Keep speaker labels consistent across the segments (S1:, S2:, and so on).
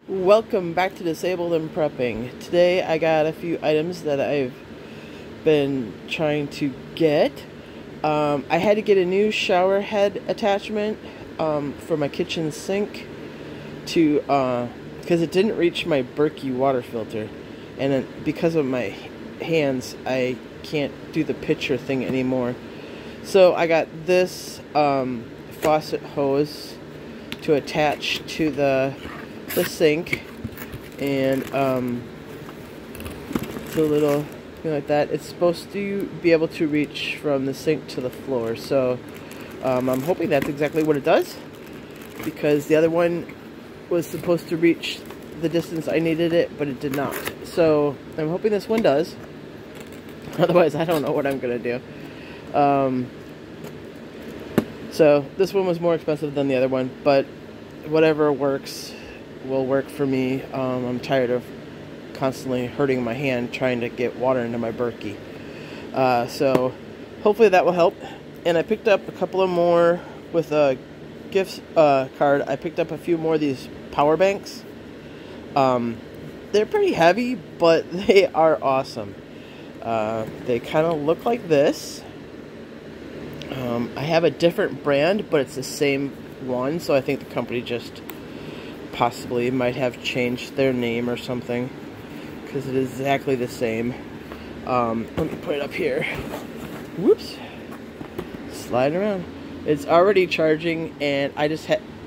S1: Welcome back to Disabled and Prepping. Today I got a few items that I've been trying to get. I had to get a new shower head attachment for my kitchen sink to because it didn't reach my Berkey water filter, and then because of my hands I can't do the picture thing anymore. So I got this faucet hose to attach to the sink, and it's a little thing like that. It's supposed to be able to reach from the sink to the floor, so I'm hoping that's exactly what it does, because the other one was supposed to reach the distance I needed it, but it did not. So I'm hoping this one does. Otherwise I don't know what I'm gonna do. So this one was more expensive than the other one, but whatever works will work for me. I'm tired of constantly hurting my hand trying to get water into my Berkey. So hopefully that will help. And I picked up a couple of more with a gift card. I picked up a few more of these power banks. They're pretty heavy, but they are awesome. They kind of look like this. I have a different brand, but it's the same one, so I think the company just possibly might have changed their name or something, because it is exactly the same. Let me put it up here. Whoops. Slide around. It's already charging, and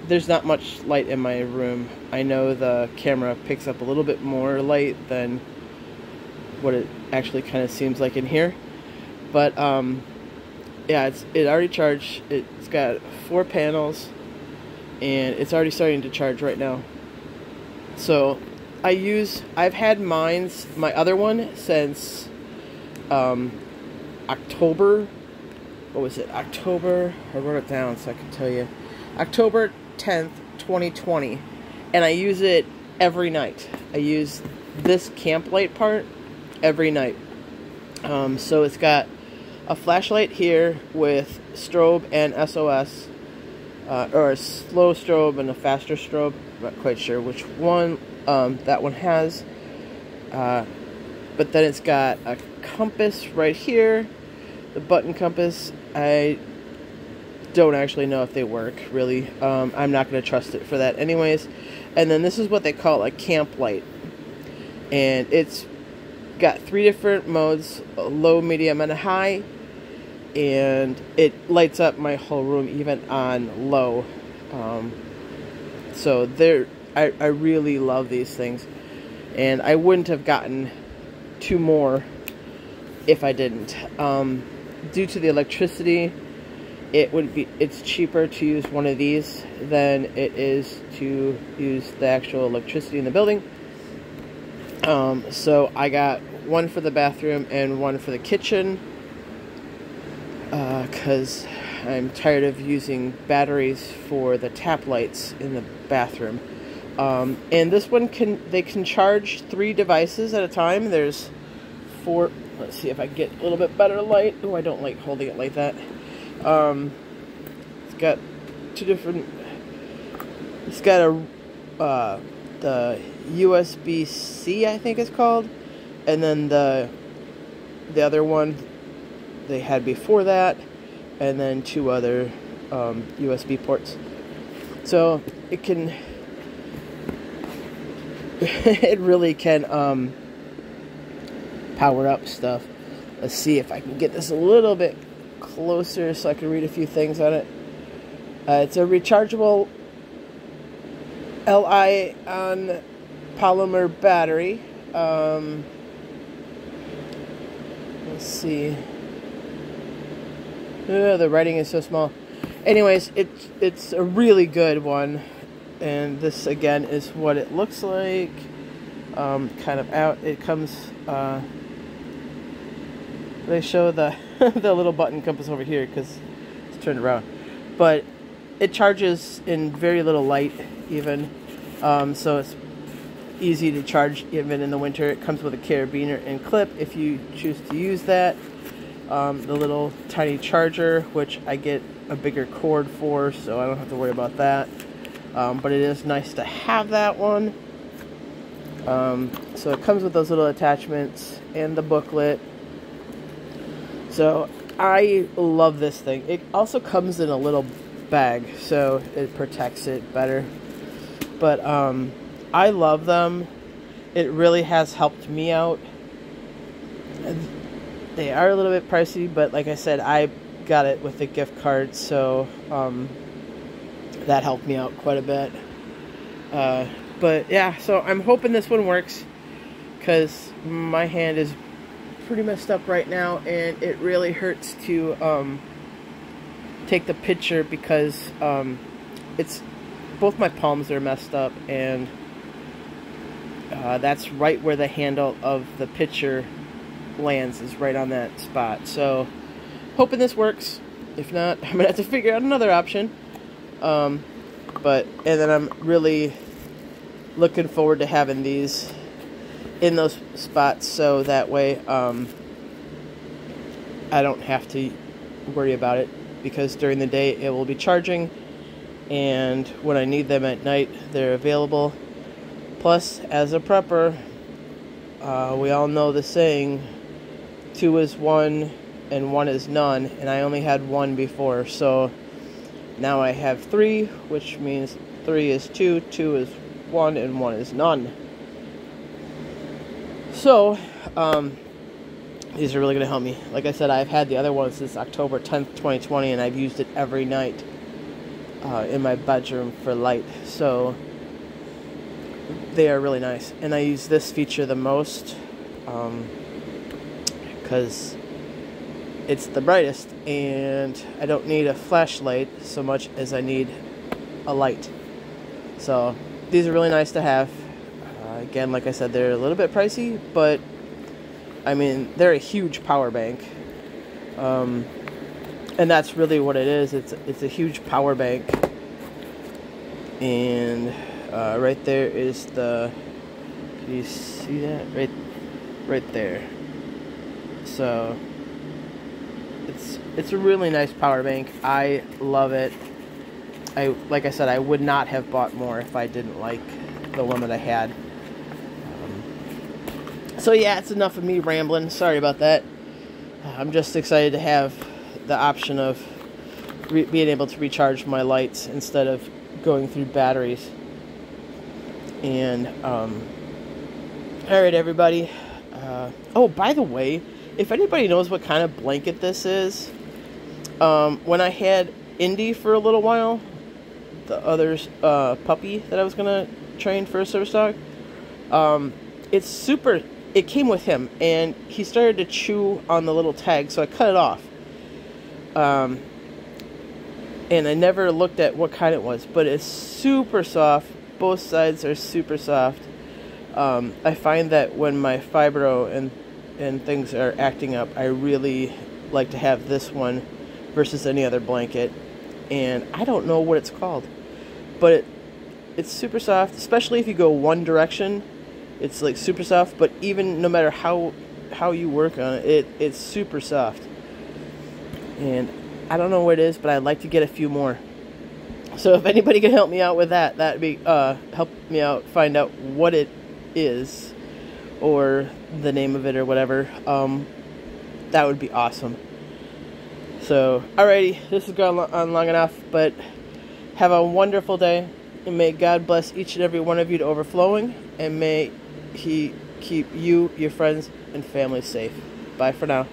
S1: there's not much light in my room. I know the camera picks up a little bit more light than what it actually kind of seems like in here, but yeah, it already charged. It's got 4 panels, and it's already starting to charge right now. So I've had my other one since October. What was it? October, I wrote it down so I can tell you. October 10th, 2020. And I use it every night. I use this camp light part every night. So it's got a flashlight here with strobe and SOS, or a slow strobe and a faster strobe. I'm not quite sure which one that one has. But then it's got a compass right here, the button compass. I don't actually know if they work, really. I'm not going to trust it for that anyways. And then this is what they call a camp light. And it's got 3 different modes: low, medium, and high. And it lights up my whole room even on low. So I really love these things, and I wouldn't have gotten 2 more if I didn't. Due to the electricity, it's cheaper to use one of these than it is to use the actual electricity in the building. So I got one for the bathroom and one for the kitchen, because I'm tired of using batteries for the tap lights in the bathroom. And this one they can charge 3 devices at a time. There's 4. Let's see if I can get a little bit better light. Oh, I don't like holding it like that. It's got 2 different. It's got the USB-C, I think it's called, and then the other one they had before that, and then 2 other USB ports. So it can it really can power up stuff. Let's see if I can get this a little bit closer so I can read a few things on it. It's a rechargeable Li-ion polymer battery. Let's see. The writing is so small. Anyways, it's a really good one, and this again is what it looks like. Kind of out. It comes. They show the the little button compass over here because it's turned around, but it charges in very little light even. So it's easy to charge even in the winter. It comes with a carabiner and clip if you choose to use that. The little tiny charger, which I get a bigger cord for, so I don't have to worry about that. But it is nice to have that one. So it comes with those little attachments and the booklet. So I love this thing. It also comes in a little bag, so it protects it better. But I love them. It really has helped me out. They are a little bit pricey, but like I said, I got it with a gift card, so that helped me out quite a bit. But yeah, so I'm hoping this one works, because my hand is pretty messed up right now, and it really hurts to take the picture, because it's both my palms are messed up, and that's right where the handle of the picture lands, is right on that spot. So hoping this works. If not, I'm gonna have to figure out another option. And then I'm really looking forward to having these in those spots, so that way I don't have to worry about it, because during the day it will be charging, and when I need them at night, they're available. Plus, as a prepper, we all know the saying, 2 is 1 and 1 is none, and I only had 1 before, so now I have 3, which means 3 is 2, 2 is 1, and 1 is none. So, these are really going to help me. Like I said, I've had the other one since October 10th, 2020, and I've used it every night in my bedroom for light. So, they are really nice. And I use this feature the most because it's the brightest, and I don't need a flashlight so much as I need a light. So, these are really nice to have. Again, like I said, they're a little bit pricey, but I mean, they're a huge power bank. And that's really what it is. It's a huge power bank. And right there is the, can you see that? Right there. So it's a really nice power bank. I love it. Like I said, I would not have bought more if I didn't like the one that I had. So yeah, it's enough of me rambling. Sorry about that. I'm just excited to have the option of being able to recharge my lights instead of going through batteries. And alright, everybody. Oh, by the way, if anybody knows what kind of blanket this is, when I had Indy for a little while, the other's puppy that I was gonna train for a service dog, it came with him, and he started to chew on the little tag, so I cut it off. And I never looked at what kind it was, but it's super soft. Both sides are super soft. I find that when my fibro and things are acting up, I really like to have this one versus any other blanket. And I don't know what it's called, but it's super soft, especially if you go one direction. It's like super soft, but even no matter how you work on it, it's super soft. And I don't know what it is, but I'd like to get a few more. So if anybody can help me out with that, that'd be help me out, find out what it is or the name of it or whatever. That would be awesome. So, alrighty, this has gone on long enough, but have a wonderful day, and may God bless each and every one of you to overflowing, and may He keep you, your friends, and family safe. Bye for now.